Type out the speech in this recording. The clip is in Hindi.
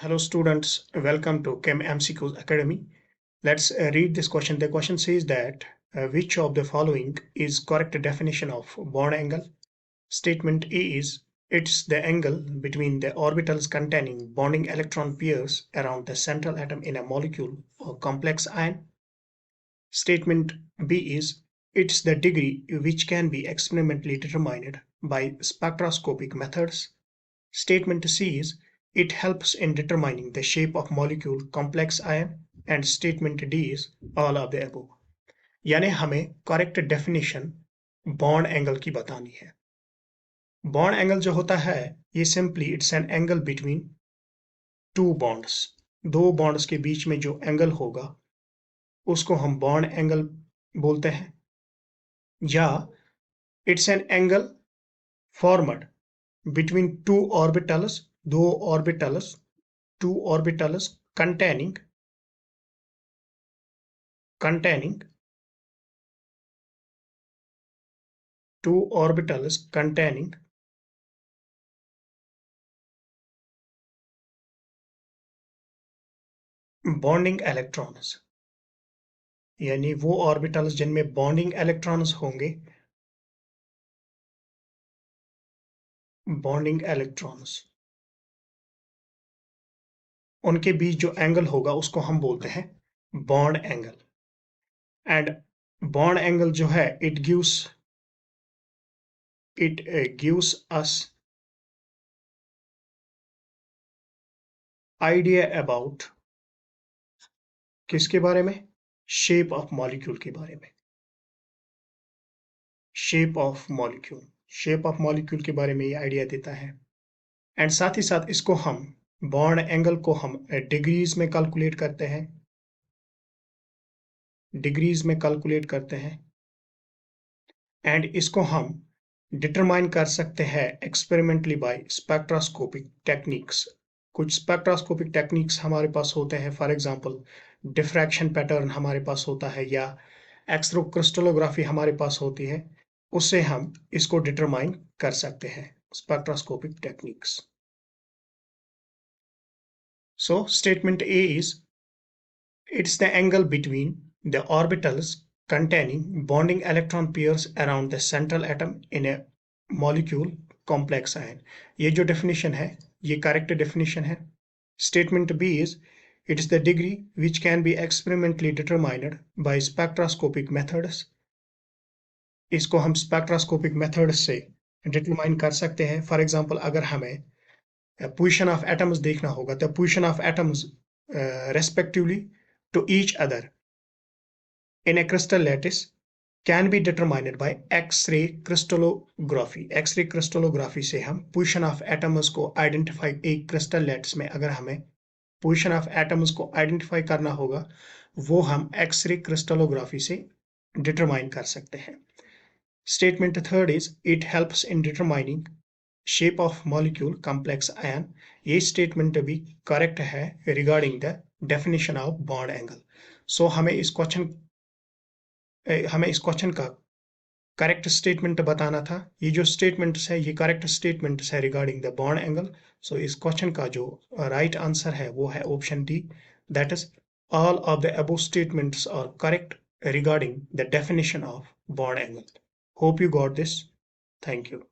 Hello students, welcome to Chem MCQs Academy. Let's read this question. The question says that which of the following is correct definition of bond angle? Statement A is it's the angle between the orbitals containing bonding electron pairs around the central atom in a molecule or complex ion. Statement B is it's the degree which can be experimentally determined by spectroscopic methods. Statement C is it helps in determining the shape of molecule complex ion, and statement D is all of the above. यानी हमें करेक्ट डेफिनेशन बॉन्ड एंगल की बतानी है. बॉन्ड एंगल जो होता है ये simply it's an angle between two bonds. दो बॉन्ड्स के बीच में जो एंगल होगा उसको हम बॉन्ड एंगल बोलते हैं, या it's an angle formed between two orbitals, two orbitals containing two orbitals containing bonding electrons. यानी वो ऑर्बिटल्स जिनमें बॉन्डिंग इलेक्ट्रॉन्स होंगे, बॉन्डिंग इलेक्ट्रॉन्स, उनके बीच जो एंगल होगा उसको हम बोलते हैं bond angle. And bond angle जो है it gives us idea about किसके बारे में? शेप ऑफ मॉलिक्यूल के बारे में. शेप ऑफ मॉलिक्यूल के बारे में ये आइडिया देता है. एंड साथ ही साथ इसको हम बॉन्ड एंगल को हम डिग्रीज में कैलकुलेट करते हैं, एंड इसको हम डिटरमाइन कर सकते हैं एक्सपेरिमेंटली बाय स्पेक्ट्रोस्कोपिक टेक्निक्स. कुछ स्पेक्ट्रोस्कोपिक टेक्निक्स हमारे पास होते हैं, फॉर एग्जांपल डिफ्रैक्शन पैटर्न हमारे पास होता है, या एक्सरे क्रिस्टलोग्राफी हमारे पास होती है. उससे हम इसको डिटरमाइन कर सकते हैं, spectroscopic techniques. So statement A is it's the angle between the orbitals containing bonding electron pairs around the central atom in a molecule complex ion. ये जो definition है ये correct definition है. Statement B is it's the degree which can be experimentally determined by spectroscopic methods. इसको हम spectroscopic methods से determine कर सकते हैं. For example, अगर हमें position of atoms देखना होगा तो position of atoms respectively to each other in a crystal lattice can be determined by X-ray crystallography. X-ray crystallography से हम position of atoms को identify, एक crystal lattice में अगर हमें position of atoms को identify करना होगा वो हम X-ray crystallography से determine कर सकते हैं. Statement third is it helps in determining shape of molecule complex ion. ये स्टेटमेंट भी करेक्ट है regarding the definition of bond angle. So हमें इस क्वेश्चन का करेक्ट स्टेटमेंट बताना था. ये जो स्टेटमेंट्स है ये करेक्ट स्टेटमेंट्स है regarding the bond angle. So इस क्वेश्चन का जो राइट आंसर है वो है option D, that is all of the above statements are correct regarding the definition of bond angle. Hope you got this. Thank you.